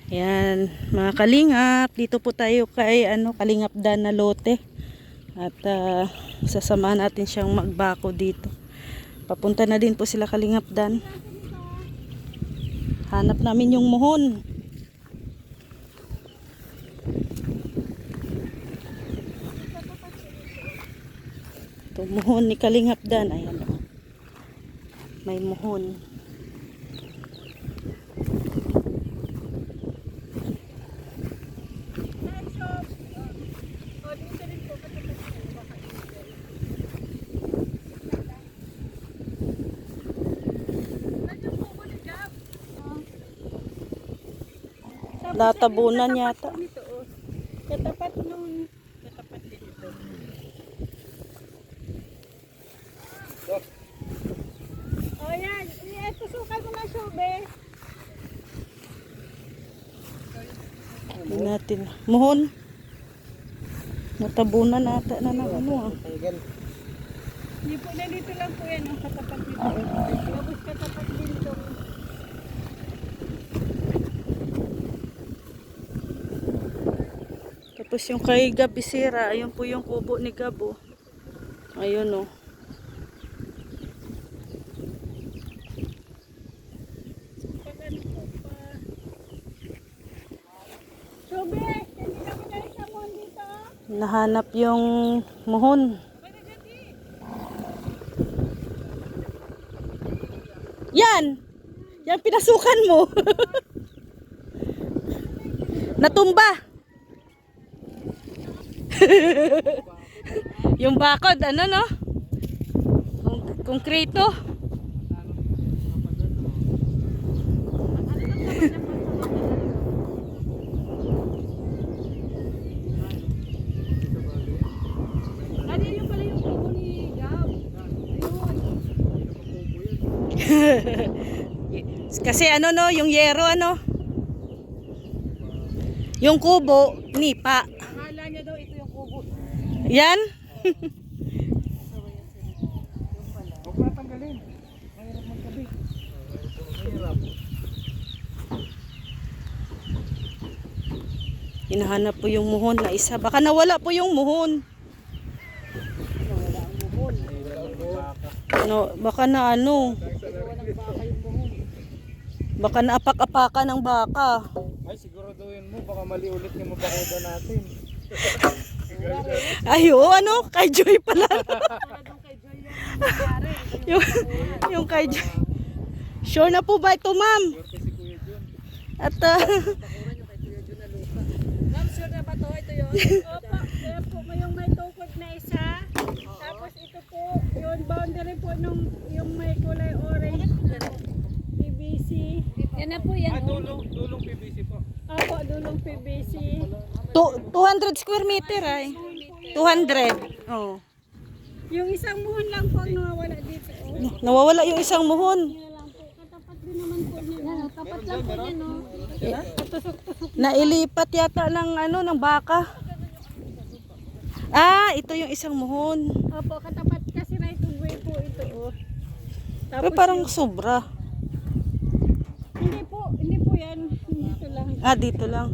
Yan, mga kalingap, dito po tayo kay Kalingap Dan na lote. At sasamahan natin siyang magbako dito. Papunta na din po sila Kalingap Dan. Hanap namin yung muhon. Ito muhon ni Kalingap Dan. Ayan o. May muhon. Latabunan yata. Katapat nun. Katapat din ito. O yan. Ito sukal mo na sube. Hindi natin. Muhon. Natabunan nata na ng ano. Hindi po na dito lang po yan. Katapat dito. Tapos katapat dito. Tapos yung kay Gab Isira, ayun po yung kubo ni Gab. Oh. Ayun o. Oh. Sube, hindi kami na isa mo dito. Nahanap yung muhon. Yan! Yan pinasukan mo. Natumba. Yung bakod, ano no? Konkreto. Ano yung pala yung kubo ni Gab? Kasi ano no, yung yero ano? Yung kubo, nipa. Akala niya daw ito yung kubo. Yan? Huwag matanggalin. Mahirap magkabi. Mahirap. Hinahanap po yung muhon na isa. Baka nawala po yung muhon. Wala ang buhon. No, baka na ano. Baka naapak-apakan ng baka. Ay, siguraduhin mo, baka mali ulit yung mabakoda natin. Ay, oh, ano? Kay Joy pala. yung, yung kay Joy. Sure na po ba ito, ma'am? At, Ma'am, sure na ba ito? Ito yun? Opo, kaya po yung may tukod na isa. Tapos ito po, yung boundary po nung yung may kulay orange. PVC. Yan na po yan. Ah, dulong PVC po. Opo, dulong PVC. 200 square meter ay. 200. Oh. Yung isang muhon lang po ang nawawala dito. Oh. Nawawala yung isang muhon. Yan lang po. Katapat din naman po niya. Yan, tapat lang po niya, no? Katusok-tusok. Nailipat yata ng ano, ng baka. Ah, ito yung isang muhon. Opo, katapat kasi right of way po ito. Oh. Pero parang sobra. Hindi po yan. Dito lang. Ah, dito lang.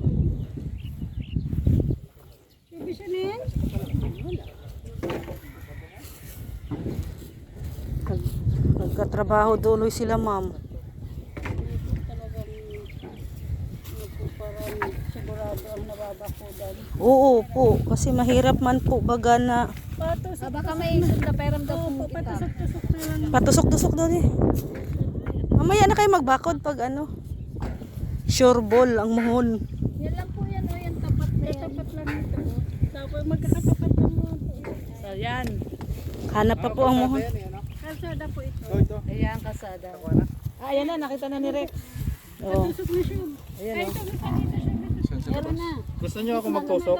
Ibig na yan? Nagkatrabaho duloy sila, ma'am. Talagang parang sigurado ang nababakudan. Oo po, kasi mahirap man po baga na Patusok. Baka may isang kaperam daw Opo, po kita. patusok-tusok na lang. patusok-tusok doon eh. Mamaya na kayo magbakod pag ano. Sure ball ang muhon. Yan lang po yan. O, yan tapat na yan. Tapat lang ito. Oh. Tapos magkakatapat lang mo po. So, yan. Hanap pa po ang muhon. Kalsada po ito. Ito. Ayan, kasada. Ayan na, nakita na ni Rex. Oh. Patusok na siya. Ayan Ay, oh. ito, isa dito siya. Meron na. Gusto niyo ako magtusok?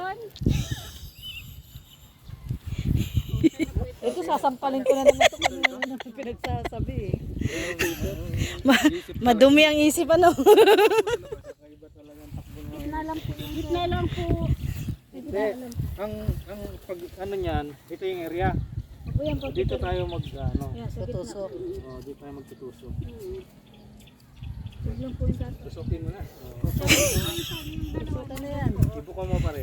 Ito, sasampalin ko na naman ito kung ano pinagsasabi eh. Madumi ang isip ano. Gitna lang po. Gitna lang po. Hindi. Ang pag ano niyan, ito yung area. Yan po. Dito tayo mag ano. Yan, sa gitna. Tutusok. Oh, dito tayo magtutusok. Yan lang po yung Tusukin mo na. Oh. subukan mo pare.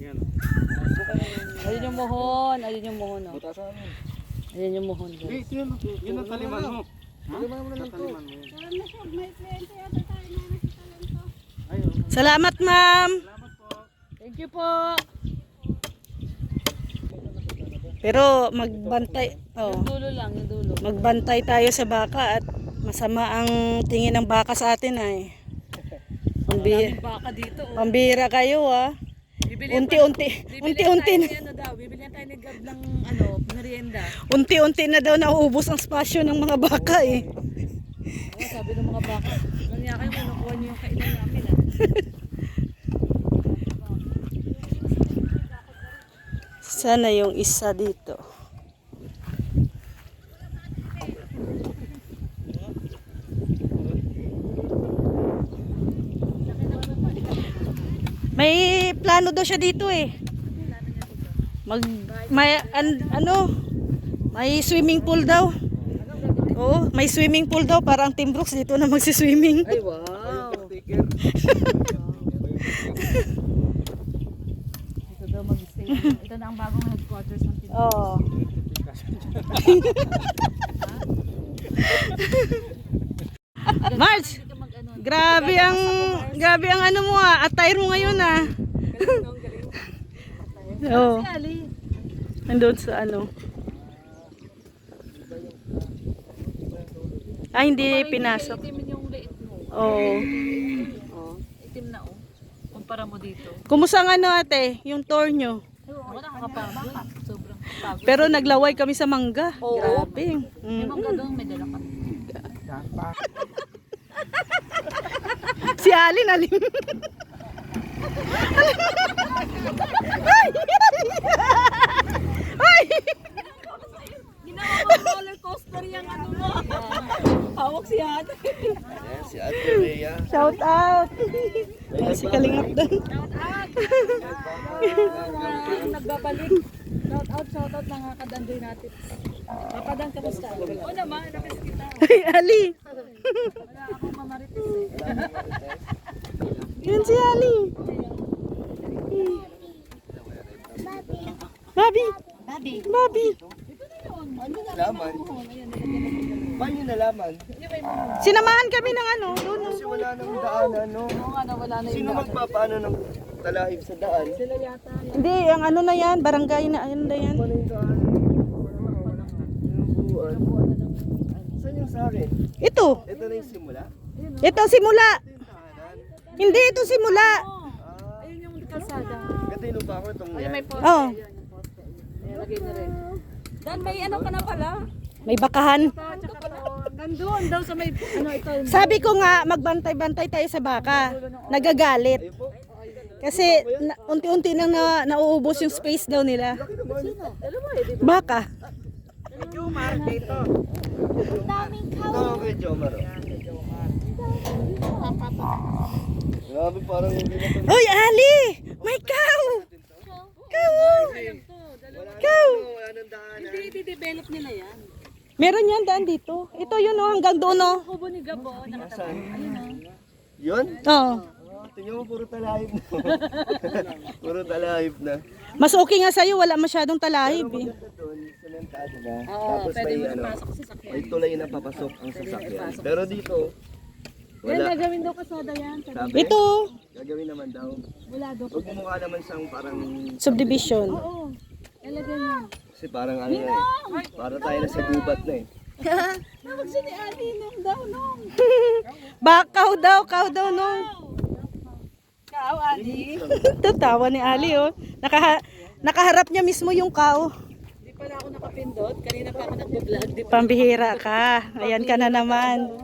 Yan. Ayun yung mohon. Ayun yung mohon. Oh. Butasan mo. Ayun yung mohon. Hey, yun ang taliman mo. Taliman mo na lang to. Alam na siya, may kliyente yata tayo na nakitalan to. Ayun. Salamat, ma'am. Salamat po. Thank you po. Pero magbantay, Yung dulo lang, yung dulo. magbantay tayo sa baka at masama ang tingin ng baka sa atin ay. Pambira, Daming baka dito. Oh. pambira kayo ah. Unti-unti, unti-unti na. Ano daw, bibilihan tayo ni Gab ng ano, merienda. Unti-unti na daw nauubos ang spasyo ng mga baka eh. Oh, sabi ng mga baka, nangyari kayo, kinukuha niyo yung kainan namin ah. Sana yung isa dito. May plano daw siya dito eh. May swimming pool daw. Oo, may swimming pool daw. Parang Team Brooks dito na magsiswimming. Ay, wow. Sticker. Ito daw mag-stay. Ito na ang bagong headquarters ng Team. Oo. Marge, grabe ang ano mo ah, attire mo ngayon ah. Oo. Ali. Nandun sa ano. Ah, hindi pinasok. Itim yung liit mo. Oo. Oh, itim na oh. Kumpara mo dito. Kumusta ang ano ate, yung tour nyo? Ako nakakapagod. Sobrang pagod. Pero naglaway kami sa mangga. Oo. Grabe. May mga doon, may dala kami. Si Alin, Alin. Ay! Ginawa mo roller coaster yung ano mo. Hawak si Ate. Si Ate Rhea. Shout out. Si Kalingap doon. Nagbabalik. Shout out mga kadandoy natin. Papadang kamusta? Oo naman, nakis kita. Ay, Ali. Wala akong mamarites eh. Yan si Ali. Babi. Babi. Nalaman. Paano nyo nalaman? Sinamahan kami ng ano, doon. Kasi wala nang daan, ano. Oo nga, wala na Sino yung magpapaano ng talahib sa daan? sila yata. Hindi, ang ano na yan, barangay na, ano na yan. Paano yung daan? Yung buuan. Saan yung sa akin? Ito. Ito na yung simula? Ito simula. Ito yung tahanan. Hindi, ito simula. Ayun yung kalsada. Ito yung lupa ko, itong yan. May poste. Oh, Ayun, yung poste. Ayan, lagay na rin. Dan, may ano ka na pala? may bakahan. Gandoon daw sa may, ano ito. Sabi ko nga, magbantay-bantay tayo sa baka. Nagagalit. Ayun po. Kasi unti-unti nang nauubos yung space daw nila. Alam mo eh, di ba? Baka. Ito kay Jomar. Grabe, parang hindi na ito. Hoy, Ali! May cow! Cow! Cow! Wala nang daan. I-develop nila yan. Meron yan daan dito. Ito yun oh, hanggang doon oh. Kubo ni Gabo, nakatawa. Ayun o. Yun? Oo. Tingnan mo, puro talahib na. Puro talahib na. Mas okay nga sa'yo, wala masyadong talahib eh. Maganda doon, sementado na. Oo, Tapos pwede may, mo ano, ipasok sa sakyan. may tulay na papasok ang sasakyan. Pero dito, Yan, wala. gagawin daw kasada yan. Sabi, Ito, gagawin naman daw. Wala daw. Huwag mukha naman siyang parang, subdivision. Oo. Ilagay niya. kasi parang ano na eh. Para tayo na sa gubat na eh. Tawag siya ni Ali nung daw nung. Cow daw nung. Kao, Ali. Tatawa ni Ali oh. Nakaharap niya mismo yung cow. Di pala ako nakapindot. Kanina pa ako nag-vlog. Di pa. Pambihira ka. Ayan ka na naman.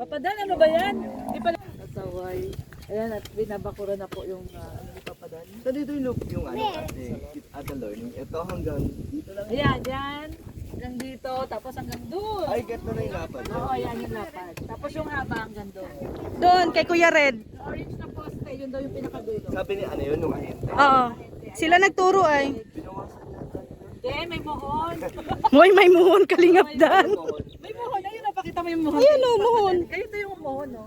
Papadan, ano ba yan? Di pala. Nasaway. Ayan, at binabakura na po yung ni Papadan. Nandito yung loop yung ano ate learning. Ito hanggang dito lang. Ayan, dyan. Hanggang dito, tapos hanggang doon. Ay, get na yung lapad. Oo, ayan yung lapad. Tapos yung haba hanggang doon. Doon, kay Kuya Red. Orange na poste, yun daw yung pinakadulo. Sabi ni ano yun, nung ahente. Oo. Sila nagturo ay. Then, may mohon. Moy, may muhon kalingap dan. May mohon. Ayun, napakita mo yung mohon. Ayan oh, muhon. Ayun daw yung mohon, no?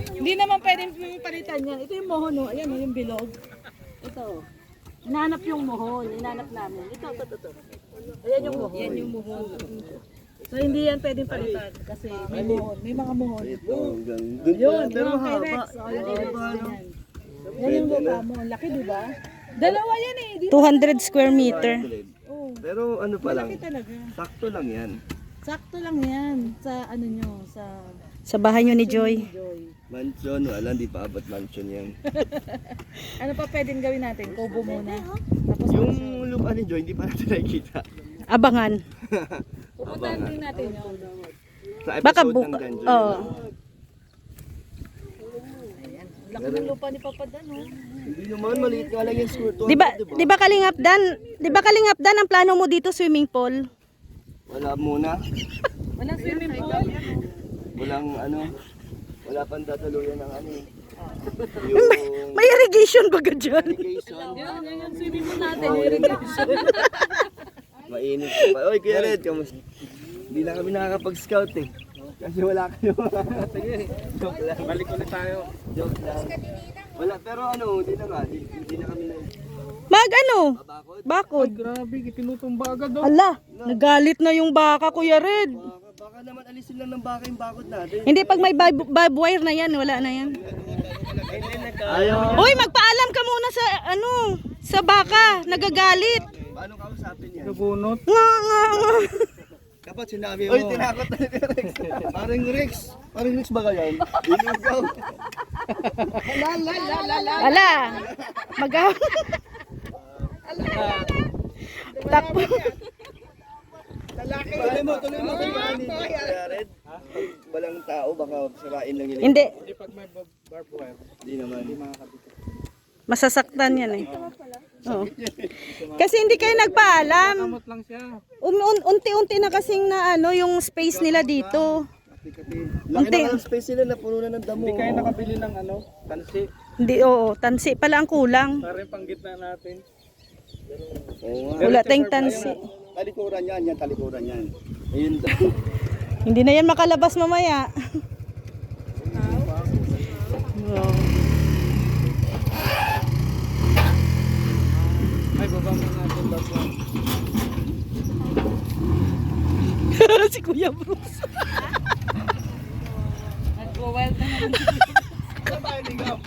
Hindi naman pwedeng palitan yan. Ito yung mohon, oh. Ayan, oh, yung bilog. Ito. Hinanap yung mohon. Hinanap namin. Ito. Ayan yung mohon. Yan yung mohon. So hindi yan pwedeng palitan kasi may mohon. May mga mohon. Ito, hanggang Yun, yung kay Rex. Oh, yan yung Rex. Yan. Yan yung mukha mo. Ang laki, di ba? Dalawa yan eh. 200 square meter. Oh, Pero ano pa lang, laki talaga. sakto lang yan. Sakto lang yan sa ano nyo, sa Sa bahay nyo ni Joy. Joy. Mansion, wala, hindi pa abot mansion yan. Ano pa pwedeng gawin natin? Kubo muna. Tapos Yung lupa ni Joy, hindi pa natin nakikita. Abangan. pupuntahan din natin yun. Sa Baka episode ng buka. Dungeon. Oo. Ang laki ng lupa ni Papa Dan, oh. Hindi naman, maliit nga lang yung square. 'Di ba Kalingap Dan ang plano mo dito swimming pool? Wala muna. Walang swimming pool. Walang ano, wala pang tataluyan ng ano eh. Yung May irrigation baga dyan. irrigation. Yan yung swimming pool natin. Yung irrigation. Mainit pa pa. Oy, Kuya Red, kamusta? Hindi na kami nakakapag-scout eh. Kasi wala kayo. Sige, Joke lang. balik ulit tayo. Joke lang. Wala, pero ano, hindi na nga. Hindi na kami na Mag ano? bakod. Bakod. Grabe, tinutumba agad daw. Ala, nagalit na yung baka, Kuya Red. Baka naman alisin lang ng baka yung bakod natin. Hindi, pag may barbed wire na yan, wala na yan. Ayaw. Uy, magpaalam ka muna sa sa baka. Nagagalit. Paano kausapin yan? Nabunot. Nga. Kapag sinabi mo. Uy, tinakot na ni Rex. Parang Rex. Parang Rex ba yan? Inugaw. Ala, Takbo. Tuloy mo. Kuya Red. Walang tao, baka sirain lang yun. Hindi, Hindi pag may barbed wire. Hindi naman. masasaktan yan eh. Oo. Kasi hindi kayo nagpaalam. Kamot lang siya. Unti-unti na kasing na yung space nila dito. Laki na ng space nila, napuno na ng damo. Hindi kayo nakabili ng ano, tansi. Hindi, oo. Tansi pala ang kulang. Para yung panggitna natin. Oo nga. Wala tayong tansi. Talikuran yan, talikuran yan. Ayun. Hindi na yan makalabas mamaya. Oo. Ay, baba mo natin last one. Si Kuya Bruce. Nag-wild na naman. Ligaw.